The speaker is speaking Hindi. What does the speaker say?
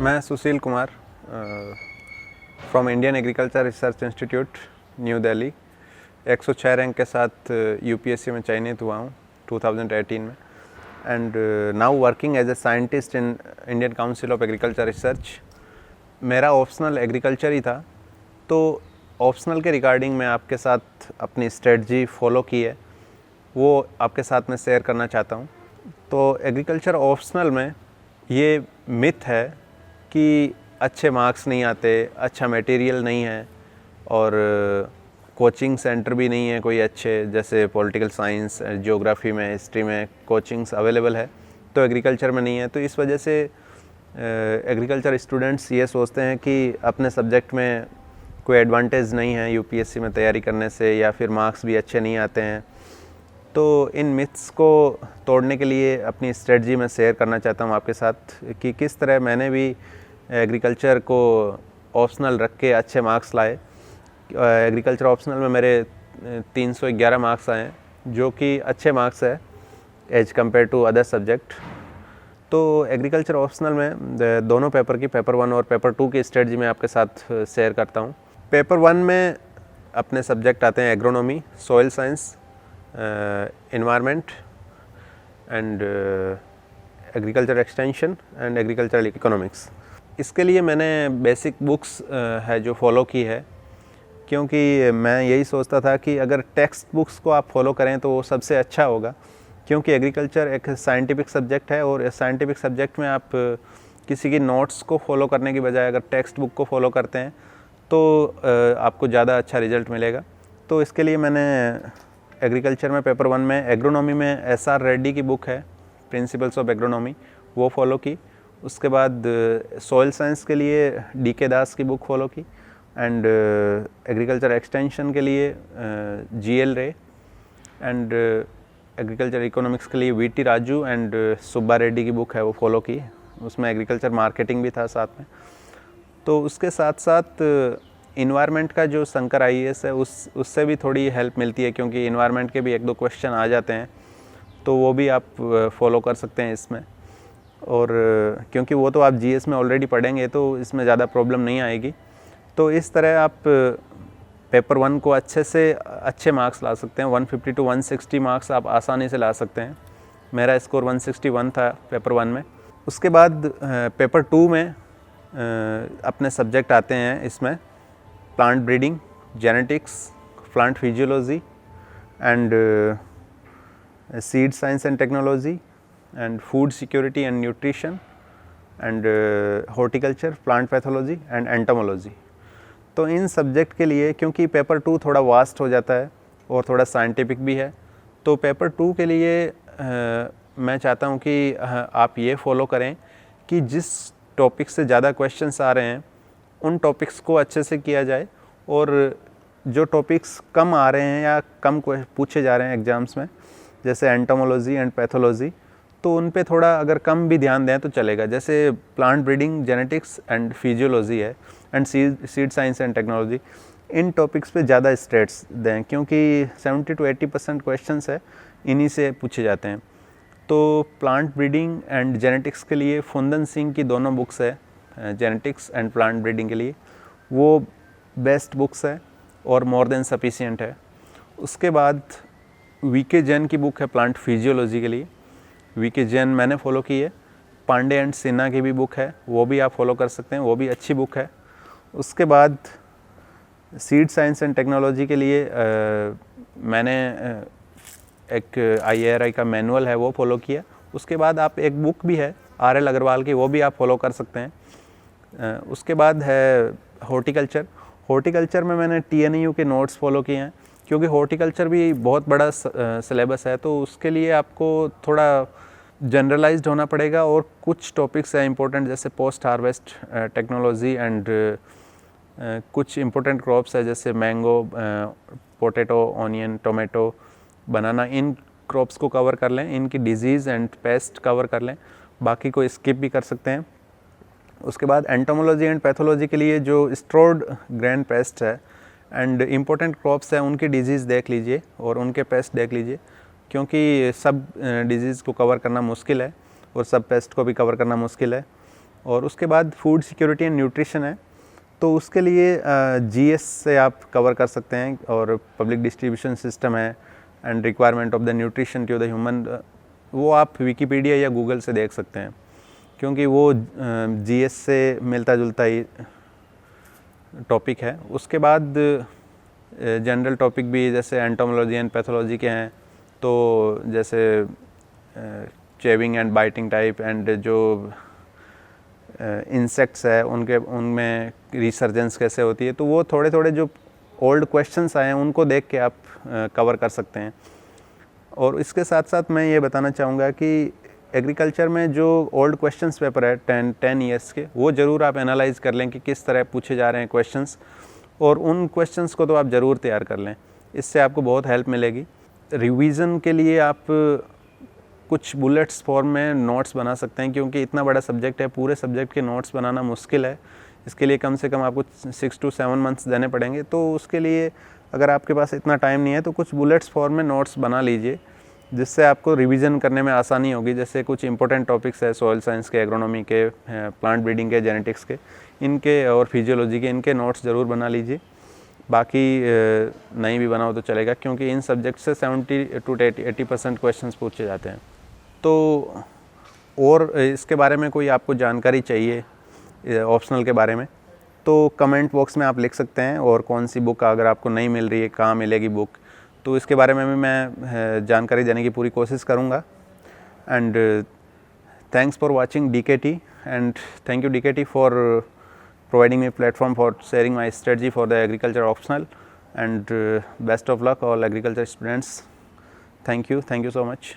मैं Sushil Kumar from Indian agriculture research institute new Delhi 106 rank के साथ यूपीएससी में चयनित हुआ हूँ 2018 में and now working as a scientist in Indian council of agriculture research. मेरा ऑप्शनल एग्रीकल्चर ही था, तो ऑप्शनल के रिगार्डिंग मैं आपके साथ अपनी स्ट्रेटजी फॉलो की है, वो आपके साथ मैं शेयर करना चाहता हूँ। तो एग्रीकल्चर ऑप्शनल में ये मिथ है कि अच्छे मार्क्स नहीं आते, अच्छा मटेरियल नहीं है और कोचिंग सेंटर भी नहीं है कोई अच्छे, जैसे पॉलिटिकल साइंस, ज्योग्राफी में, हिस्ट्री में कोचिंग्स अवेलेबल है तो एग्रीकल्चर में नहीं है। तो इस वजह से एग्रीकल्चर स्टूडेंट्स ये सोचते हैं कि अपने सब्जेक्ट में कोई एडवांटेज नहीं है यूपीएससी में तैयारी करने से, या फिर मार्क्स भी अच्छे नहीं आते हैं। तो इन मिथ्स को तोड़ने के लिए अपनी स्ट्रेटजी में शेयर करना चाहता हूँ आपके साथ कि किस तरह मैंने भी एग्रीकल्चर को ऑप्शनल रख के अच्छे मार्क्स लाए। एग्रीकल्चर ऑप्शनल में मेरे 311 मार्क्स आए, जो कि अच्छे मार्क्स है as compare to other subject. तो एग्रीकल्चर ऑप्शनल में दोनों पेपर की, पेपर 1 और पेपर 2 की स्ट्रेटजी मैं आपके साथ शेयर करता हूँ। पेपर 1 में अपने सब्जेक्ट आते हैं agronomy, soil science, environment and agriculture extension and agricultural economics. इसके लिए मैंने बेसिक बुक्स है जो फॉलो की है, क्योंकि मैं यही सोचता था कि अगर टेक्स्ट बुक्स को आप फॉलो करें तो वो सबसे अच्छा होगा, क्योंकि एग्रीकल्चर एक साइंटिफिक सब्जेक्ट है और साइंटिफिक सब्जेक्ट में आप किसी की नोट्स को फॉलो करने की बजाय अगर टेक्स्ट बुक को फॉलो करते हैं तो आपको ज़्यादा अच्छा रिजल्ट मिलेगा। तो इसके लिए मैंने एग्रीकल्चर में पेपर 1 में एग्रोनॉमी में एस.आर. रेड्डी की बुक है प्रिंसिपल्स ऑफ एग्रोनॉमी, वो फॉलो की। उसके बाद सॉइल साइंस के लिए डी.के. दास की बुक फॉलो की एंड एग्रीकल्चर एक्सटेंशन के लिए जी.एल. रे एंड एग्रीकल्चर इकोनॉमिक्स के लिए वी.टी. राजू एंड सुब्बा रेड्डी की बुक है वो फॉलो की। उसमें एग्रीकल्चर मार्केटिंग भी था साथ में। तो उसके साथ साथ इन्वायरमेंट का जो शंकर आईएएस है उससे भी थोड़ी हेल्प मिलती है, क्योंकि इन्वायरमेंट के भी 1-2 क्वेश्चन आ जाते हैं, तो वो भी आप फॉलो कर सकते हैं इसमें। और क्योंकि वो तो आप जीएस में ऑलरेडी पढ़ेंगे तो इसमें ज़्यादा प्रॉब्लम नहीं आएगी। तो इस तरह आप पेपर 1 को अच्छे से अच्छे मार्क्स ला सकते हैं। 150 to 160 मार्क्स आप आसानी से ला सकते हैं। मेरा स्कोर 161 था पेपर 1 में। उसके बाद पेपर 2 में अपने सब्जेक्ट आते हैं इसमें plant breeding, genetics, plant physiology and seed science and technology and food security and nutrition and horticulture, plant pathology and entomology. तो इन सब्जेक्ट के लिए, क्योंकि पेपर 2 थोड़ा वास्ट हो जाता है और थोड़ा साइंटिफिक भी है, तो पेपर 2 के लिए मैं चाहता हूँ कि आप ये फॉलो करें कि जिस टॉपिक से ज़्यादा क्वेश्चंस आ रहे हैं उन टॉपिक्स को अच्छे से किया जाए, और जो टॉपिक्स कम आ रहे हैं या कम पूछे जा रहे हैं एग्ज़ाम्स में, जैसे एंटोमोलॉजी एंड पैथोलॉजी, तो उन पे थोड़ा अगर कम भी ध्यान दें तो चलेगा। जैसे plant breeding, genetics and physiology है and seed science and technology, इन टॉपिक्स पे ज़्यादा स्ट्रेस दें, क्योंकि 70 to 80% क्वेश्चंस है इन्हीं से पूछे जाते हैं। तो प्लांट ब्रीडिंग एंड जेनेटिक्स के लिए फुंदन सिंह की दोनों बुक्स है, जेनेटिक्स एंड प्लांट ब्रीडिंग के लिए, वो बेस्ट बुक्स है और मोर देन सफिशिएंट है। उसके बाद वी.के. जैन की बुक है प्लांट फिजियोलॉजी के लिए, वी.के. जैन मैंने फॉलो की है। पांडे एंड सिन्हा की भी बुक है, वो भी आप फॉलो कर सकते हैं, वो भी अच्छी बुक है। उसके बाद सीड साइंस एंड टेक्नोलॉजी के लिए मैंने एक IARI का मैनुअल है वो फॉलो किया। उसके बाद आप एक बुक भी है R.L. अग्रवाल की, वो भी आप फॉलो कर सकते हैं। उसके बाद है हॉर्टिकल्चर। हॉर्टिकल्चर में मैंने TNU के नोट्स फॉलो किए हैं, क्योंकि हॉर्टिकल्चर भी बहुत बड़ा सिलेबस है, तो उसके लिए आपको थोड़ा जनरलाइज्ड होना पड़ेगा और कुछ टॉपिक्स हैं इंपॉर्टेंट, जैसे पोस्ट हार्वेस्ट टेक्नोलॉजी एंड कुछ इंपॉर्टेंट क्रॉप्स है जैसे मैंगो, पोटैटो, ऑनियन, टोमेटो, बनाना। इन क्रॉप्स को कवर कर लें, इनकी डिजीज़ एंड पेस्ट कवर कर लें, बाकी को स्किप भी कर सकते हैं। उसके बाद एंटोमोलॉजी एंड पैथोलॉजी के लिए जो स्ट्रोड ग्रैंड पेस्ट है एंड इम्पोर्टेंट क्रॉप्स हैं, उनकी डिजीज़ देख लीजिए और उनके पेस्ट देख लीजिए, क्योंकि सब डिजीज़ को कवर करना मुश्किल है और सब पेस्ट को भी कवर करना मुश्किल है। और उसके बाद फूड सिक्योरिटी एंड न्यूट्रिशन है, तो उसके लिए जीएस से आप कवर कर सकते हैं, और पब्लिक डिस्ट्रीब्यूशन सिस्टम है and requirement of the nutrition to the human, वो आप विकीपीडिया या गूगल से देख सकते हैं, क्योंकि वो जीएस से मिलता जुलता ही टॉपिक है। उसके बाद जनरल टॉपिक भी जैसे एंटोमोलॉजी एंड पैथोलॉजी के हैं, तो जैसे chewing and biting type and जो इंसेक्ट्स है उनमें रिसर्जेंस कैसे होती है, तो वो थोड़े थोड़े जो ओल्ड क्वेश्चंस आए हैं उनको देख के आप कवर कर सकते हैं। और इसके साथ साथ मैं ये बताना चाहूँगा कि एग्रीकल्चर में जो ओल्ड क्वेश्चंस पेपर है 10 ईयर्स के, वो ज़रूर आप एनालाइज कर लें कि किस तरह पूछे जा रहे हैं क्वेश्चंस, और उन क्वेश्चंस को तो आप ज़रूर तैयार कर लें, इससे आपको बहुत हेल्प मिलेगी। रिवीजन के लिए आप कुछ बुलेट्स फॉर्म में नोट्स बना सकते हैं, क्योंकि इतना बड़ा सब्जेक्ट है, पूरे सब्जेक्ट के नोट्स बनाना मुश्किल है। इसके लिए कम से कम आपको 6 to 7 मंथ्स देने पड़ेंगे, तो उसके लिए अगर आपके पास इतना टाइम नहीं है तो कुछ बुलेट्स फॉर्म में नोट्स बना लीजिए, जिससे आपको रिवीजन करने में आसानी होगी। जैसे कुछ इंपॉर्टेंट टॉपिक्स है सॉइल साइंस के, एग्रोनॉमी के, प्लांट ब्रीडिंग के, जेनेटिक्स के, इनके और फिजियोलॉजी के, इनके नोट्स ज़रूर बना लीजिए। बाकी नहीं भी बनाओ तो चलेगा, क्योंकि इन सब्जेक्ट से 70 to 80% क्वेश्चंस पूछे जाते हैं। तो और इसके बारे में कोई आपको जानकारी चाहिए ऑप्शनल के बारे में, तो कमेंट बॉक्स में आप लिख सकते हैं, और कौन सी बुक अगर आपको नहीं मिल रही है, कहाँ मिलेगी बुक, तो इसके बारे में भी मैं जानकारी देने की पूरी कोशिश करूँगा। And thanks for watching DKT, and thank you DKT for providing me a platform for sharing my strategy for the agriculture optional, and best of luck all agriculture students. Thank you so much.